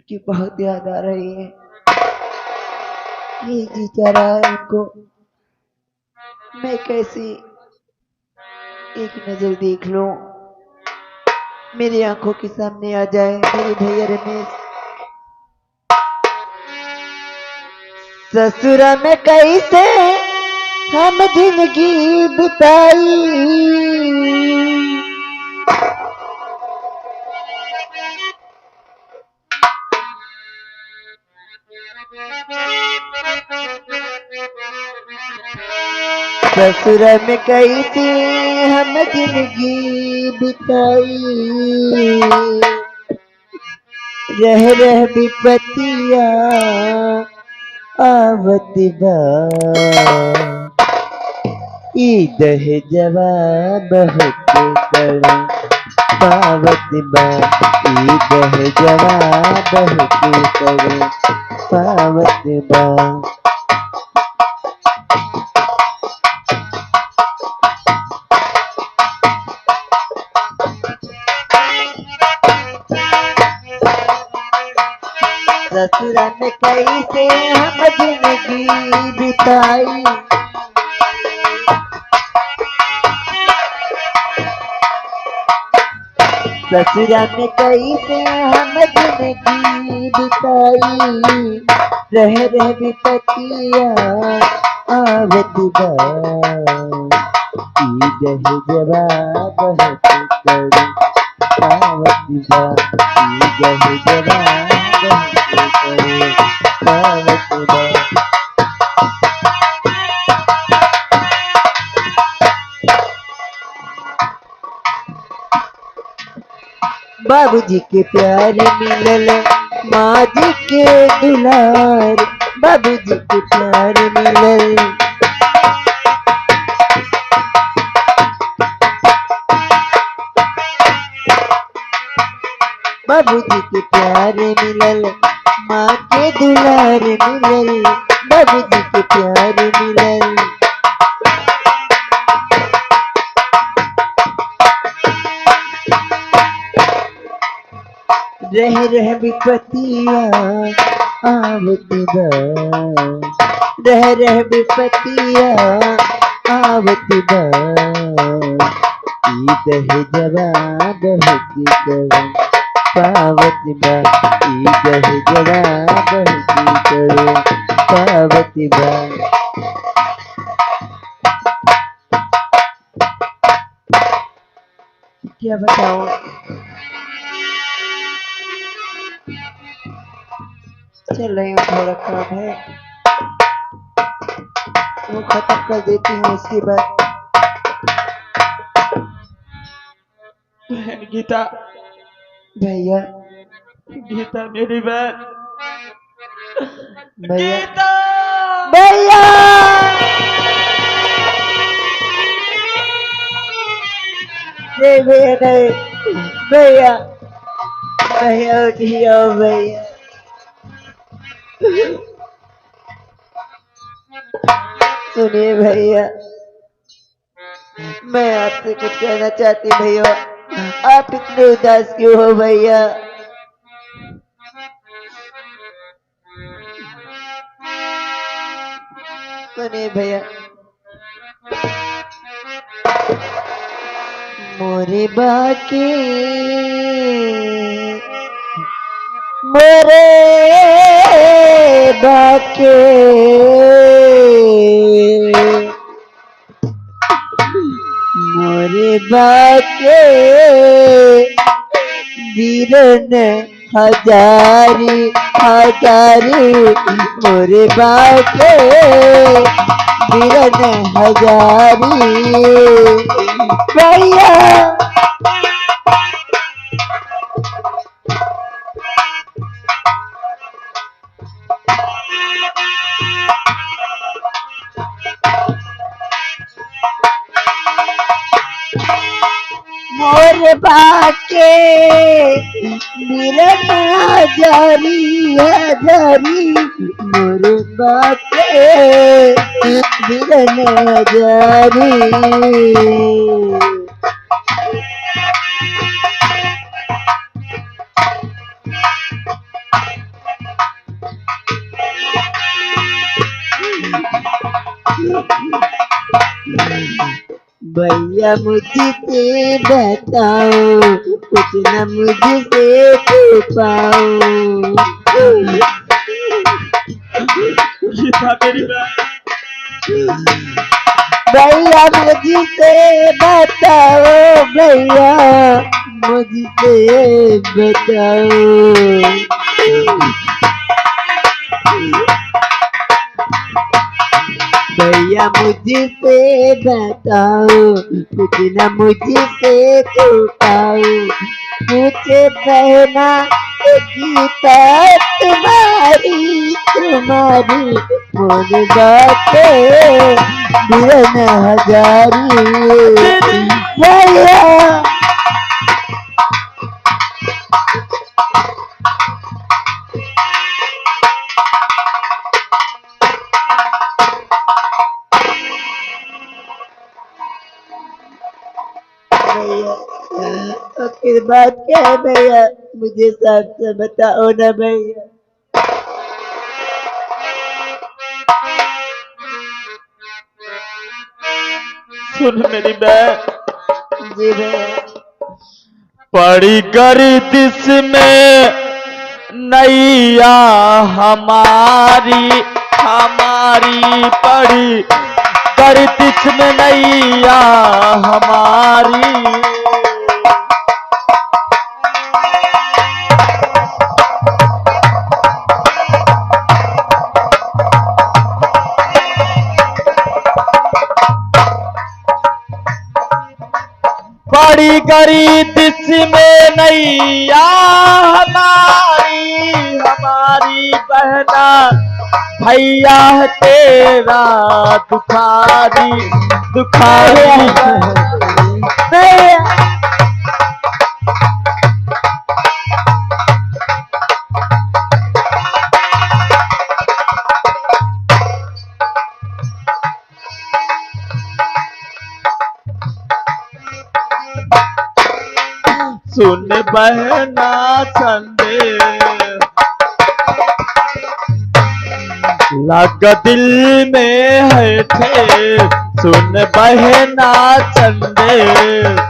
उनकी बहुत याद आ रही है। ये जी चाह रहा है उनको मैं कैसी एक नजर देख लूं, मेरी आंखों के सामने आ जाए मेरे भैया रमेश। ससुरा में कैसे हम जिंदगी बिताई, ससुर में कैसे हम जिंदगी बिताई, रह रह विपतिया आवत बा, ई दह जवाब बहुत कड़ा पावत बा, ई दह जवाब बहुत कड़ा पावत बा। ससुरा में कैसे हम जिंदगी बिताई, ससुरा में कैसे हम जिंदगी बिताई, रह रह विपतिया आवत बा, ई दह जवाब बहुत कड़ी पावत बा, ई दह जवाब बहुत कड़ी पावत बा। बाबूजी के प्यार मिलल माँ जी के दुलार, बाबूजी के प्यार मिलल, बाबूजी के प्यार मिलल माँ के दुलार मिलल, बाबूजी के प्यार मिलल। रह रह विपतिया आवत बा, रह रह विपतिया आवत बा, ई दह जवाब बहुत कड़ा पावत बा, ई दह जवाब बहुत कड़ा पावत बा। क्या बताओ, चल रही हूँ, थोड़ा काम है वो खत्म कर देती हूँ, उसके बाद गीता, भैया गीता मेरी बहन, भैया गीता, भैया नहीं भैया नहीं, भैया भैया उठिए भैया, सुनिए भैया, मैं आपसे कुछ कहना चाहती भैया, आप इतने उदास क्यों हो भैया? सुनिए भैया, मोरे बाकी मोरे बाके मोरे बाके वीरन हजारी हजारी, मोरे बाके वीरन हजारी भैया। मोर बाके मिलन हजारी हजारी, मोर बाके मिलन हजारी। भैया मुझसे बताओ, कुछ न मुझसे छुपाओ। गीता मेरी बहन, भैया मुझसे बताओ, भैया मुझसे बताओ। भैया मुझसे बताओ, कुछ न मुझसे छुपाओ। मुझे बहना गीता तुम्हारी तुम्हारी मोर बाटे बिरन हजारी। भैया भैया आखिर बात क्या है भैया, मुझे साफ से बताओ ना भैया। सुन मेरी बहन, जी भैया। पड़ी गर्दिश में नैया हमारी, हमारी पड़ी गर्दिश में नैया हमारी। पड़ी गर्दिश में नैया हमारी, हमारी बहना भैया है तेरा दुखारी, दुखारी भैया सुन बहना संदेश लग दिल में है ठे, सुन बहना संदेश।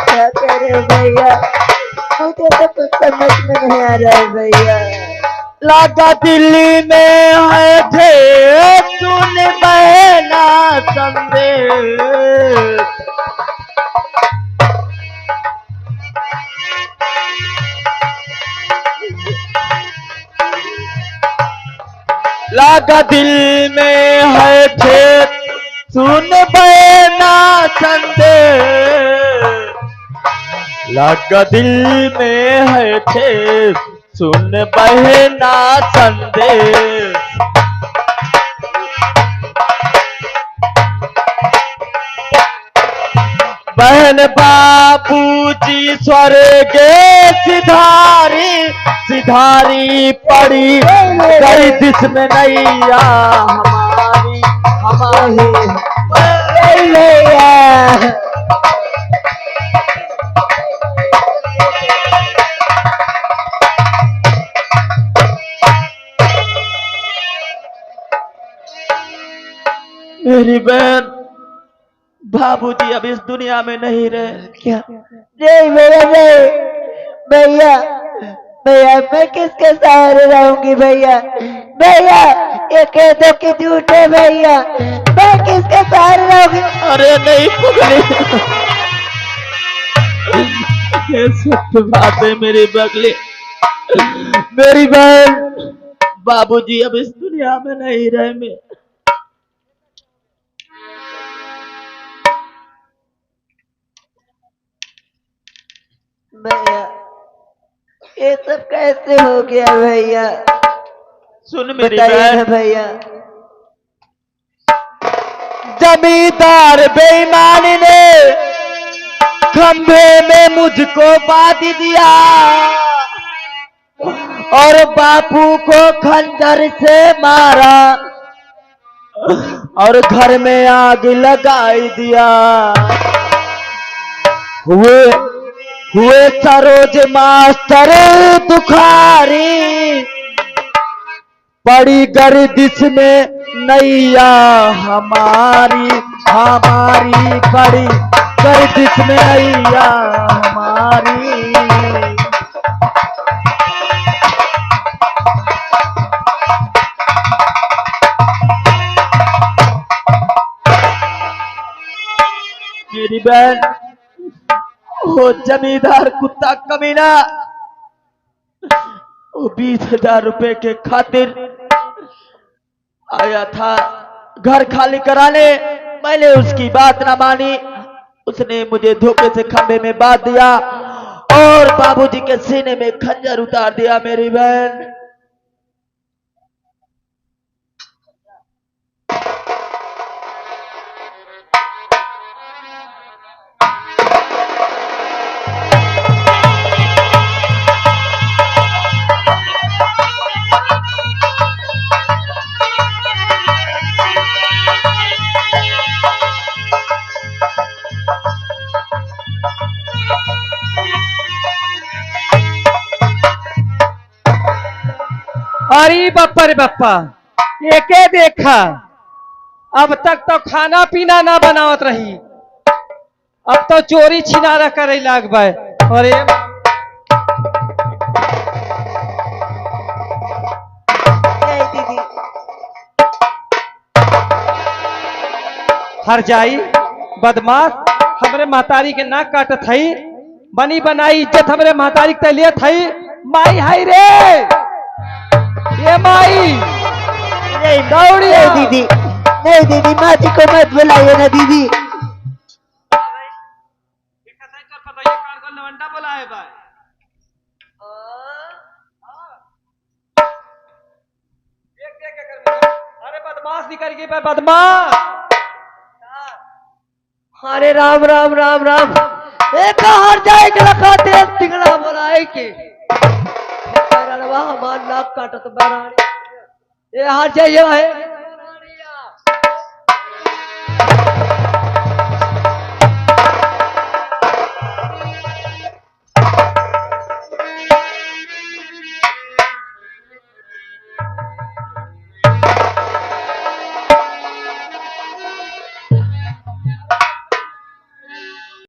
क्या करे भैया, मुझे तो कुछ समझ में नहीं आ रहा है भैया। लगा दिल्ली में है थे, सुन बहना संदेश। लगा दिल में है थे, सुन बहना संदेश। लगा दिल में है थे, सुन बहना संदेश। बहन बाबूजी स्वर्ग सिधारी, सिधारी पड़ी गर्दिश में नैया हमारी, हमारी भैया मेरी बहन, बाबूजी अब इस दुनिया में नहीं रहे। क्या? नहीं भैया नहीं, भैया भैया मैं किसके सहारे रहूंगी भैया। भैया ये कह दो कि झूठ है भैया, मैं किसके सहारे रहूंगी। अरे नहीं पगली, ये सत्य बात है मेरी बगली। मेरी बहन, बाबूजी अब इस दुनिया में नहीं रहे। मैं भैया ये सब कैसे हो गया भैया, सुन मेरी बताइए ना बहन, भैया। जमींदार बेईमानी ने खंभे में मुझको बांध दिया और बापू को खंजर से मारा और घर में आग लगाई दिया। हुए सरोज मास्टर दुखारी, पड़ी गर्दिश में नैया हमारी हमारी पड़ी गर्दिश में नैया हमारी। मेरी बहन वो जमींदार कुत्ता कमीना वो 20,000 रुपए के खातिर आया था घर खाली कराने। मैंने उसकी बात ना मानी, उसने मुझे धोखे से खंबे में बांध दिया और बाबूजी के सीने में खंजर उतार दिया। मेरी बहन अरे बप्पा रे बप्पा, एके देखा अब तक तो खाना पीना ना बनावत रही, अब तो चोरी छिनारा करे लाग बे। अरे नहीं दीदी, हर जाई बदमाश, हमरे महतारी के नाक काटत हई, बनी बनाई इज्जत हमरे महतारी के लिए थई। माई हाई रे, ये माई नहीं दौड़ी नहीं आ। दीदी, नहीं दीदी, माँ जी को मत बुलाइए ना दीदी। अरे बदमाश निकल गई बदमाश। अरे राम राम राम राम, एक हर जाए के लखा तेज टिंगड़ा बोलाए के हमार नाक काटत बना ये हार जाइए है